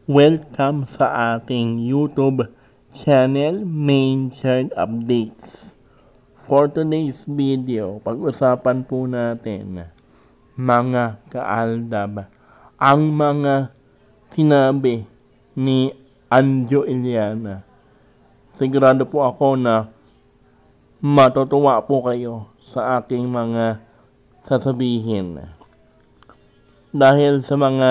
Welcome sa ating YouTube channel, Main Shared Updates. For today's video, pag-usapan po natin mga kaaldab ang mga sinabi ni Anjo Iliana. Sigurado po ako na matutuwa po kayo sa aking mga sasabihin. Dahil sa mga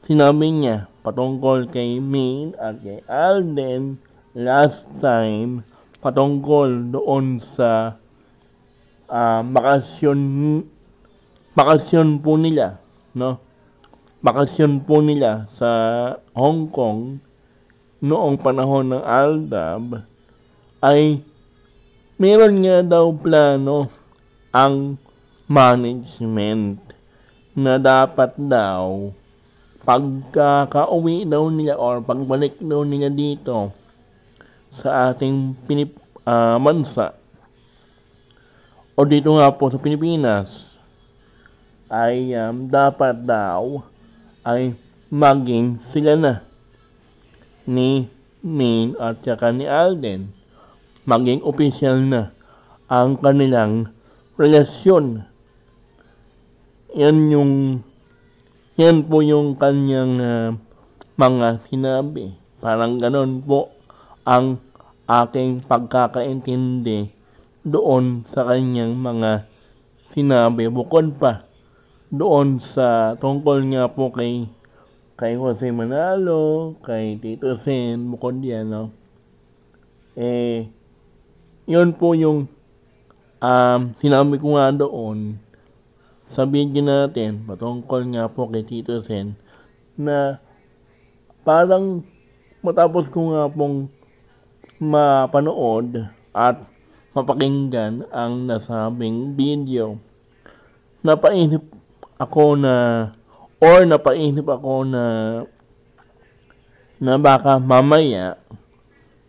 sinabi niya patungkol kay Main at kay Alden last time, patungkol doon sa bakasyon po nila, no? Bakasyon po nila sa Hong Kong noong panahon ng Aldab, ay meron nga daw plano ang management na dapat daw pagkaka-uwi daw nila or pagbalik daw nila dito sa ating bansa o dito nga po sa Pilipinas ay dapat daw ay maging sila na ni Main at saka ni Alden, maging opisyal na ang kanilang relasyon. Yan po yung kanyang mga sinabi. Parang ganon po ang aking pagkakaintindi doon sa kanyang mga sinabi. Bukod pa doon sa tungkol nga po kay Jose Manalo, kay Tito Sen, bukod yan, no? Yun po yung sinabi ko nga doon sa video natin patungkol nga po kay Tito Sen, na parang matapos ko nga pong mapanood at mapakinggan ang nasabing video, napainip ako na baka mamaya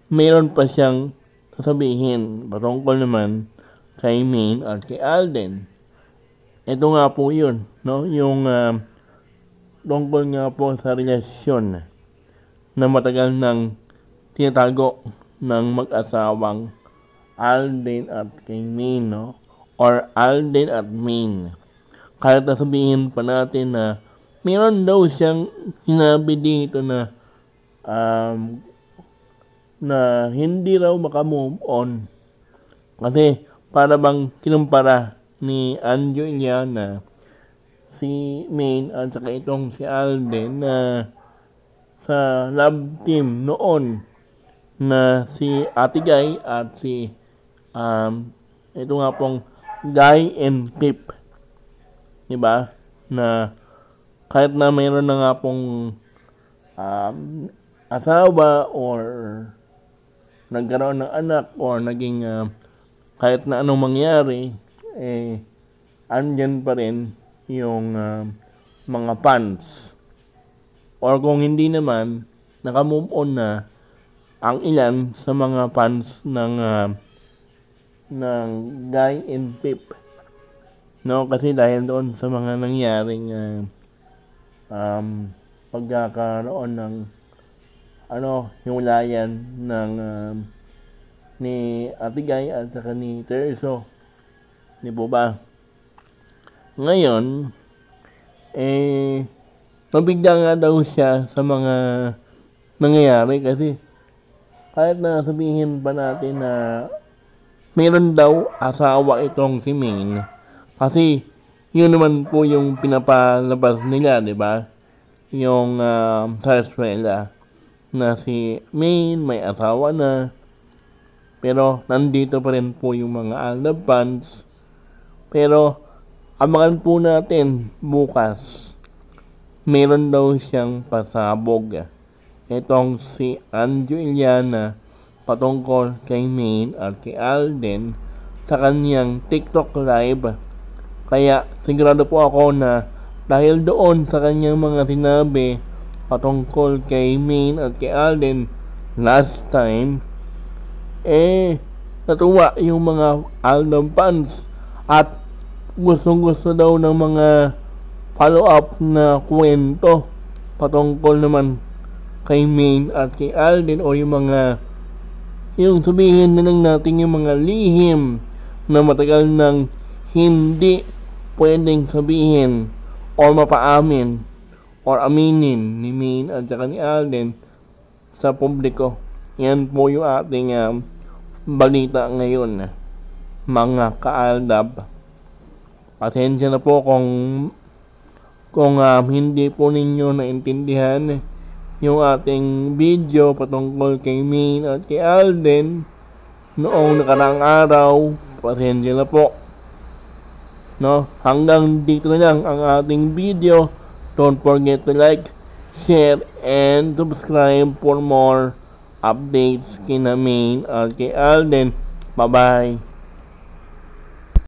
mayroon pa siyang sasabihin patungkol naman kay Main at kay Alden. Ito nga po yun, no? Yung tungkol nga po sa relasyon na matagal nang tinatago ng mag-asawang Alden at kay Main, no? Or Alden at Main. Kahit sabihin pa natin na meron daw siyang sinabi dito na na hindi raw makamove on. Kasi para bang kinumpara ni Anjo Iliana si Main at saka itong si Alden na sa love team noon na si Ate Guy at si ito nga pong Guy and Pip, diba? Na kahit na mayroon na nga pong asawa or nagkaroon ng anak or naging kahit na anong mangyari, andyan pa rin yung mga fans. Or kung hindi naman, nakamove on na ang ilan sa mga fans ng Guy and Pip. No, kasi dahil doon sa mga nangyaring pagkakaroon ng hiwalayan ng ni Ate Guy at saka ni Terzo. Di po ba? Ngayon, mabigla nga daw siya sa mga nangyayari kasi kahit na sabihin pa natin na meron daw asawa itong si Main, kasi yun naman po yung pinapalabas nila, di ba? Yung sa eskwela na si Main may asawa na, pero nandito pa rin po yung mga Aldab fans. Pero abangan po natin bukas, meron daw siyang pasabog itong si Anjo Iliana patungkol kay Main at kay Alden sa kanyang TikTok live. Kaya sigurado po ako na dahil doon sa kanyang mga sinabi patungkol kay Main at kay Alden last time, natuwa yung mga Aldab fans at gustong-gusto daw ng mga follow-up na kwento patungkol naman kay Maine at kay Alden, o yung sabihin na lang natin yung mga lihim na matagal nang hindi pwedeng sabihin or mapaamin or aminin ni Maine at saka ni Alden sa publiko. Yan po yung ating balita ngayon, mga kaaldab. Pasensya na po kung hindi po ninyo naintindihan yung ating video patungkol kay Maine at kay Alden noong nakaraang araw. Pasensya na po. No? Hanggang dito na lang ang ating video. Don't forget to like, share, and subscribe for more updates kina Maine at kay Alden. Bye-bye.